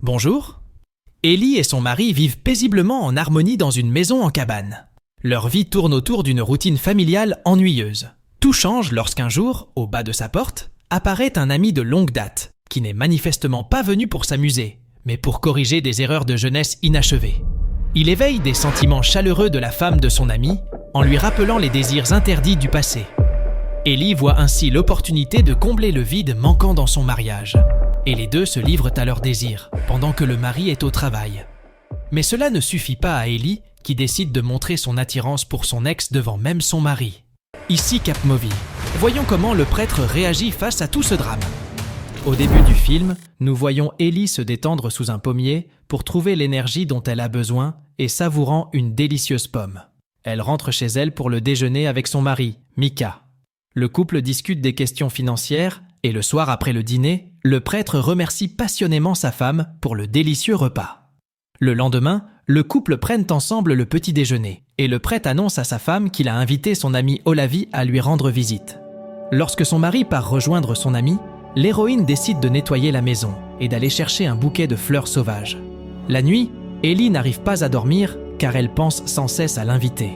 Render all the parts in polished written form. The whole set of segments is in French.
Bonjour. Ellie et son mari vivent paisiblement en harmonie dans une maison en cabane. Leur vie tourne autour d'une routine familiale ennuyeuse. Tout change lorsqu'un jour, au bas de sa porte, apparaît un ami de longue date, qui n'est manifestement pas venu pour s'amuser, mais pour corriger des erreurs de jeunesse inachevées. Il éveille des sentiments chaleureux de la femme de son ami, en lui rappelant les désirs interdits du passé. Ellie voit ainsi l'opportunité de combler le vide manquant dans son mariage. Et les deux se livrent à leurs désirs, pendant que le mari est au travail. Mais cela ne suffit pas à Ellie, qui décide de montrer son attirance pour son ex devant même son mari. Ici Cap Movie. Voyons comment le prêtre réagit face à tout ce drame. Au début du film, nous voyons Ellie se détendre sous un pommier pour trouver l'énergie dont elle a besoin et savourant une délicieuse pomme. Elle rentre chez elle pour le déjeuner avec son mari, Micah. Le couple discute des questions financières et le soir après le dîner, le prêtre remercie passionnément sa femme pour le délicieux repas. Le lendemain, le couple prennent ensemble le petit déjeuner et le prêtre annonce à sa femme qu'il a invité son amie Olavi à lui rendre visite. Lorsque son mari part rejoindre son amie, l'héroïne décide de nettoyer la maison et d'aller chercher un bouquet de fleurs sauvages. La nuit, Ellie n'arrive pas à dormir car elle pense sans cesse à l'invité.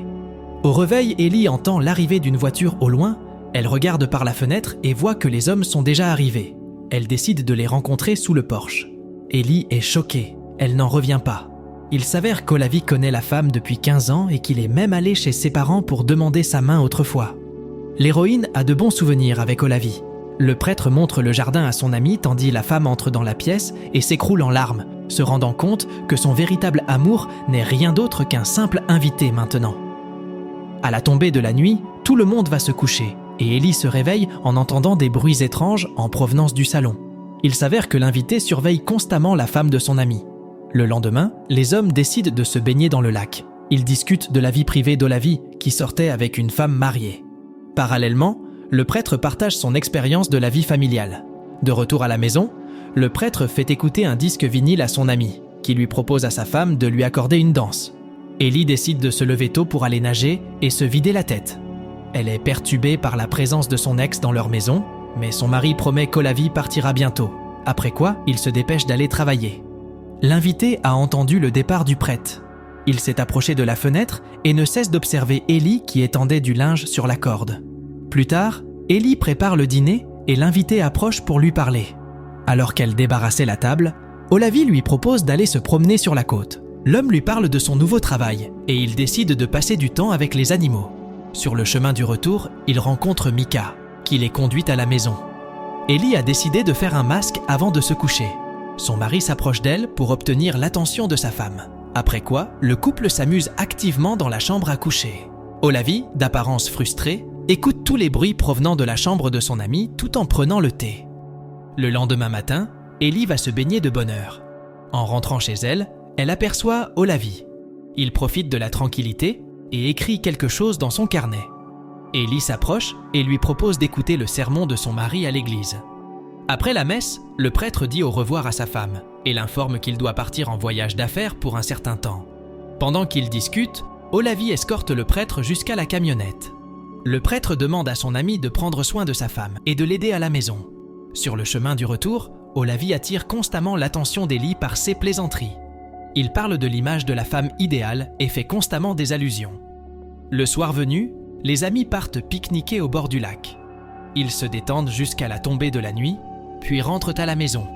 Au réveil, Ellie entend l'arrivée d'une voiture au loin. Elle regarde par la fenêtre et voit que les hommes sont déjà arrivés. Elle décide de les rencontrer sous le porche. Ellie est choquée, elle n'en revient pas. Il s'avère qu'Olavi connaît la femme depuis 15 ans et qu'il est même allé chez ses parents pour demander sa main autrefois. L'héroïne a de bons souvenirs avec Olavi. Le prêtre montre le jardin à son ami tandis la femme entre dans la pièce et s'écroule en larmes, se rendant compte que son véritable amour n'est rien d'autre qu'un simple invité maintenant. À la tombée de la nuit, tout le monde va se coucher. Et Ellie se réveille en entendant des bruits étranges en provenance du salon. Il s'avère que l'invité surveille constamment la femme de son ami. Le lendemain, les hommes décident de se baigner dans le lac. Ils discutent de la vie privée d'Olavi, qui sortait avec une femme mariée. Parallèlement, le prêtre partage son expérience de la vie familiale. De retour à la maison, le prêtre fait écouter un disque vinyle à son ami, qui lui propose à sa femme de lui accorder une danse. Ellie décide de se lever tôt pour aller nager et se vider la tête. Elle est perturbée par la présence de son ex dans leur maison, mais son mari promet qu'Olavi partira bientôt, après quoi il se dépêche d'aller travailler. L'invité a entendu le départ du prêtre. Il s'est approché de la fenêtre et ne cesse d'observer Ellie qui étendait du linge sur la corde. Plus tard, Ellie prépare le dîner et l'invité approche pour lui parler. Alors qu'elle débarrassait la table, Olavi lui propose d'aller se promener sur la côte. L'homme lui parle de son nouveau travail et il décide de passer du temps avec les animaux. Sur le chemin du retour, il rencontre Micah, qui les conduit à la maison. Ellie a décidé de faire un masque avant de se coucher. Son mari s'approche d'elle pour obtenir l'attention de sa femme. Après quoi, le couple s'amuse activement dans la chambre à coucher. Olavi, d'apparence frustrée, écoute tous les bruits provenant de la chambre de son ami tout en prenant le thé. Le lendemain matin, Ellie va se baigner de bonne heure. En rentrant chez elle, elle aperçoit Olavi. Il profite de la tranquillité et écrit quelque chose dans son carnet. Ellie s'approche et lui propose d'écouter le sermon de son mari à l'église. Après la messe, le prêtre dit au revoir à sa femme et l'informe qu'il doit partir en voyage d'affaires pour un certain temps. Pendant qu'ils discutent, Olavi escorte le prêtre jusqu'à la camionnette. Le prêtre demande à son ami de prendre soin de sa femme et de l'aider à la maison. Sur le chemin du retour, Olavi attire constamment l'attention d'Ellie par ses plaisanteries. Il parle de l'image de la femme idéale et fait constamment des allusions. Le soir venu, les amis partent pique-niquer au bord du lac. Ils se détendent jusqu'à la tombée de la nuit, puis rentrent à la maison.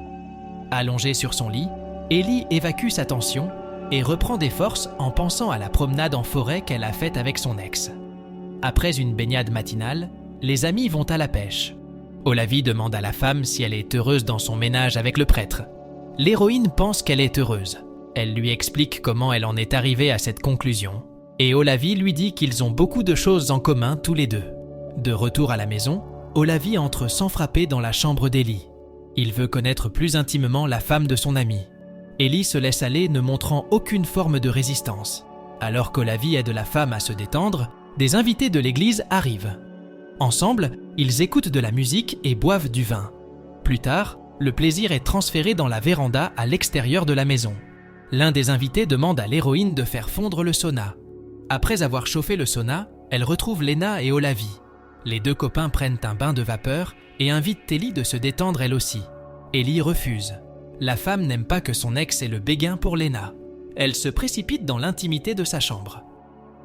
Allongée sur son lit, Ellie évacue sa tension et reprend des forces en pensant à la promenade en forêt qu'elle a faite avec son ex. Après une baignade matinale, les amis vont à la pêche. Olavi demande à la femme si elle est heureuse dans son ménage avec le prêtre. L'héroïne pense qu'elle est heureuse. Elle lui explique comment elle en est arrivée à cette conclusion, et Olavi lui dit qu'ils ont beaucoup de choses en commun tous les deux. De retour à la maison, Olavi entre sans frapper dans la chambre d'Ellie. Il veut connaître plus intimement la femme de son ami. Ellie se laisse aller, ne montrant aucune forme de résistance. Alors qu'Olavi aide la femme à se détendre, des invités de l'église arrivent. Ensemble, ils écoutent de la musique et boivent du vin. Plus tard, le plaisir est transféré dans la véranda à l'extérieur de la maison. L'un des invités demande à l'héroïne de faire fondre le sauna. Après avoir chauffé le sauna, elle retrouve Lena et Olavi. Les deux copains prennent un bain de vapeur et invitent Ellie de se détendre elle aussi. Ellie refuse. La femme n'aime pas que son ex ait le béguin pour Lena. Elle se précipite dans l'intimité de sa chambre.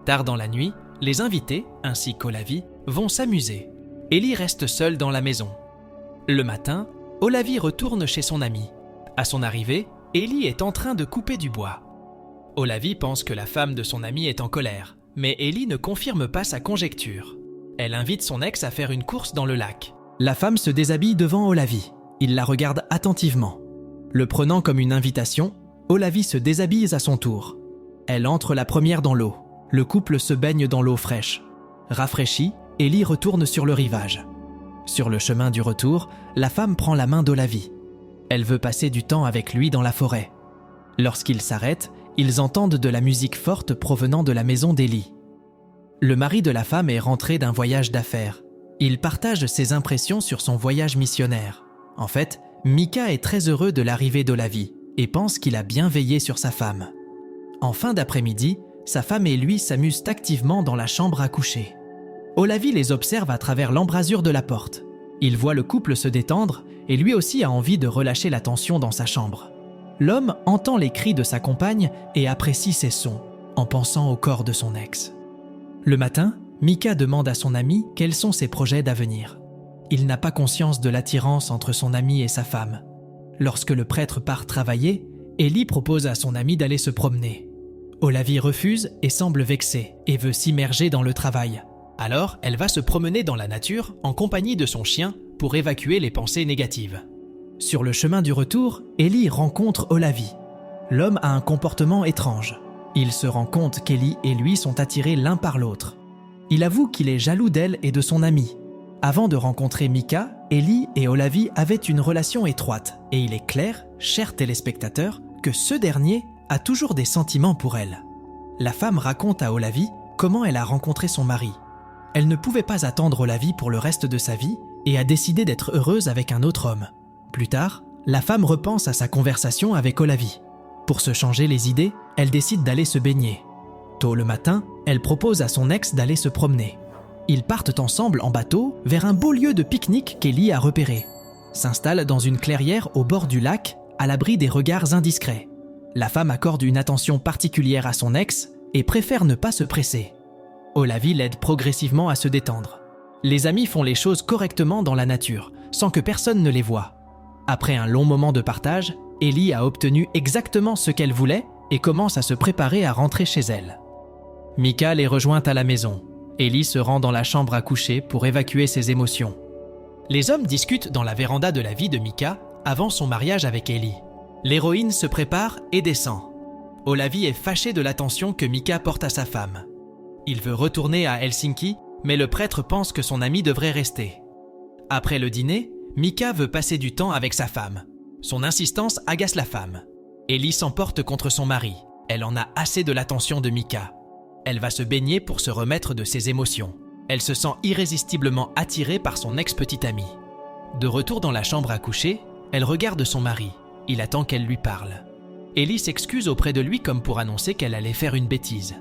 Tard dans la nuit, les invités, ainsi qu'Olavi, vont s'amuser. Ellie reste seule dans la maison. Le matin, Olavi retourne chez son ami. À son arrivée, Ellie est en train de couper du bois. Olavi pense que la femme de son ami est en colère, mais Ellie ne confirme pas sa conjecture. Elle invite son ex à faire une course dans le lac. La femme se déshabille devant Olavi. Il la regarde attentivement. Le prenant comme une invitation, Olavi se déshabille à son tour. Elle entre la première dans l'eau. Le couple se baigne dans l'eau fraîche. Rafraîchie, Ellie retourne sur le rivage. Sur le chemin du retour, la femme prend la main d'Olavi. Elle veut passer du temps avec lui dans la forêt. Lorsqu'ils s'arrêtent, ils entendent de la musique forte provenant de la maison d'Ellie. Le mari de la femme est rentré d'un voyage d'affaires. Il partage ses impressions sur son voyage missionnaire. En fait, Mika est très heureux de l'arrivée d'Olavi et pense qu'il a bien veillé sur sa femme. En fin d'après-midi, sa femme et lui s'amusent activement dans la chambre à coucher. Olavi les observe à travers l'embrasure de la porte. Il voit le couple se détendre et lui aussi a envie de relâcher la tension dans sa chambre. L'homme entend les cris de sa compagne et apprécie ses sons, en pensant au corps de son ex. Le matin, Mika demande à son ami quels sont ses projets d'avenir. Il n'a pas conscience de l'attirance entre son ami et sa femme. Lorsque le prêtre part travailler, Ellie propose à son ami d'aller se promener. Olavi refuse et semble vexée et veut s'immerger dans le travail. Alors, elle va se promener dans la nature en compagnie de son chien pour évacuer les pensées négatives. Sur le chemin du retour, Ellie rencontre Olavi. L'homme a un comportement étrange. Il se rend compte qu'Ellie et lui sont attirés l'un par l'autre. Il avoue qu'il est jaloux d'elle et de son ami. Avant de rencontrer Mika, Ellie et Olavi avaient une relation étroite et il est clair, chers téléspectateurs, que ce dernier a toujours des sentiments pour elle. La femme raconte à Olavi comment elle a rencontré son mari. Elle ne pouvait pas attendre Olavi pour le reste de sa vie et a décidé d'être heureuse avec un autre homme. Plus tard, la femme repense à sa conversation avec Olavi. Pour se changer les idées, elle décide d'aller se baigner. Tôt le matin, elle propose à son ex d'aller se promener. Ils partent ensemble en bateau vers un beau lieu de pique-nique qu'Ellie a repéré. S'installe dans une clairière au bord du lac, à l'abri des regards indiscrets. La femme accorde une attention particulière à son ex et préfère ne pas se presser. Olavi l'aide progressivement à se détendre. Les amis font les choses correctement dans la nature, sans que personne ne les voie. Après un long moment de partage, Ellie a obtenu exactement ce qu'elle voulait et commence à se préparer à rentrer chez elle. Mika les rejoint à la maison. Ellie se rend dans la chambre à coucher pour évacuer ses émotions. Les hommes discutent dans la véranda de la vie de Mika avant son mariage avec Ellie. L'héroïne se prépare et descend. Olavi est fâché de l'attention que Mika porte à sa femme. Il veut retourner à Helsinki, mais le prêtre pense que son ami devrait rester. Après le dîner, Mika veut passer du temps avec sa femme. Son insistance agace la femme. Ellie s'emporte contre son mari. Elle en a assez de l'attention de Mika. Elle va se baigner pour se remettre de ses émotions. Elle se sent irrésistiblement attirée par son ex-petite ami. De retour dans la chambre à coucher, elle regarde son mari. Il attend qu'elle lui parle. Ellie s'excuse auprès de lui comme pour annoncer qu'elle allait faire une bêtise.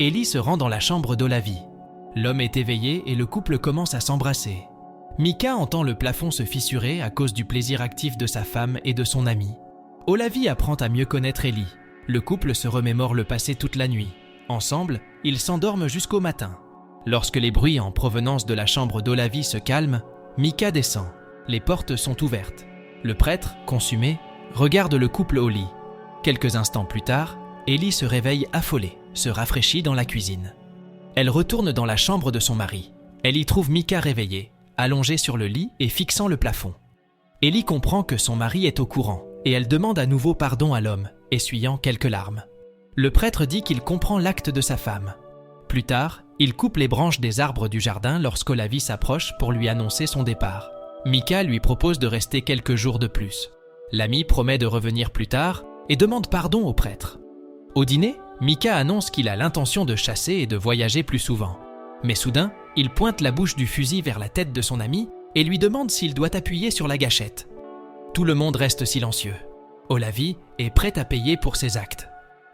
Ellie se rend dans la chambre d'Olavi. L'homme est éveillé et le couple commence à s'embrasser. Mika entend le plafond se fissurer à cause du plaisir actif de sa femme et de son ami. Olavi apprend à mieux connaître Ellie. Le couple se remémore le passé toute la nuit. Ensemble, ils s'endorment jusqu'au matin. Lorsque les bruits en provenance de la chambre d'Olavi se calment, Mika descend. Les portes sont ouvertes. Le prêtre, consumé, regarde le couple au lit. Quelques instants plus tard, Ellie se réveille affolée, se rafraîchit dans la cuisine. Elle retourne dans la chambre de son mari. Elle y trouve Mika réveillée, allongée sur le lit et fixant le plafond. Ellie comprend que son mari est au courant et elle demande à nouveau pardon à l'homme, essuyant quelques larmes. Le prêtre dit qu'il comprend l'acte de sa femme. Plus tard, il coupe les branches des arbres du jardin lorsqu'Olavi s'approche pour lui annoncer son départ. Mika lui propose de rester quelques jours de plus. L'ami promet de revenir plus tard et demande pardon au prêtre. Au dîner, Mika annonce qu'il a l'intention de chasser et de voyager plus souvent. Mais soudain, il pointe la bouche du fusil vers la tête de son ami et lui demande s'il doit appuyer sur la gâchette. Tout le monde reste silencieux. Olavi est prêt à payer pour ses actes.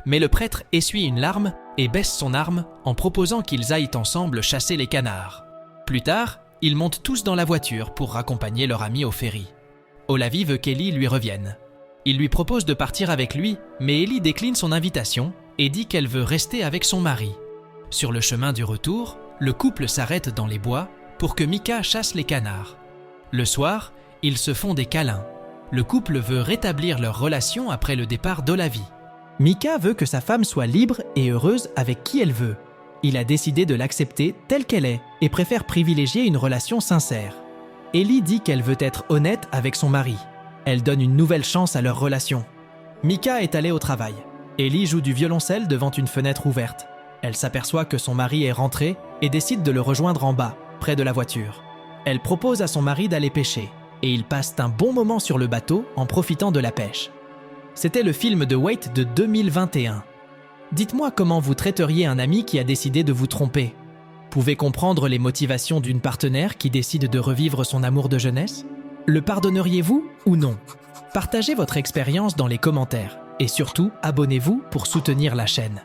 Mais le prêtre essuie une larme et baisse son arme en proposant qu'ils aillent ensemble chasser les canards. Plus tard, ils montent tous dans la voiture pour raccompagner leur ami au ferry. Olavi veut qu'Ellie lui revienne. Il lui propose de partir avec lui, mais Ellie décline son invitation et dit qu'elle veut rester avec son mari. Sur le chemin du retour, le couple s'arrête dans les bois pour que Micah chasse les canards. Le soir, ils se font des câlins. Le couple veut rétablir leur relation après le départ d'Olavi. Micah veut que sa femme soit libre et heureuse avec qui elle veut. Il a décidé de l'accepter telle qu'elle est et préfère privilégier une relation sincère. Ellie dit qu'elle veut être honnête avec son mari. Elle donne une nouvelle chance à leur relation. Micah est allée au travail. Ellie joue du violoncelle devant une fenêtre ouverte. Elle s'aperçoit que son mari est rentré et décide de le rejoindre en bas, près de la voiture. Elle propose à son mari d'aller pêcher et ils passent un bon moment sur le bateau en profitant de la pêche. C'était le film de Wait de 2021. Dites-moi comment vous traiteriez un ami qui a décidé de vous tromper. Pouvez comprendre les motivations d'une partenaire qui décide de revivre son amour de jeunesse? Le pardonneriez-vous ou non? Partagez votre expérience dans les commentaires et surtout abonnez-vous pour soutenir la chaîne.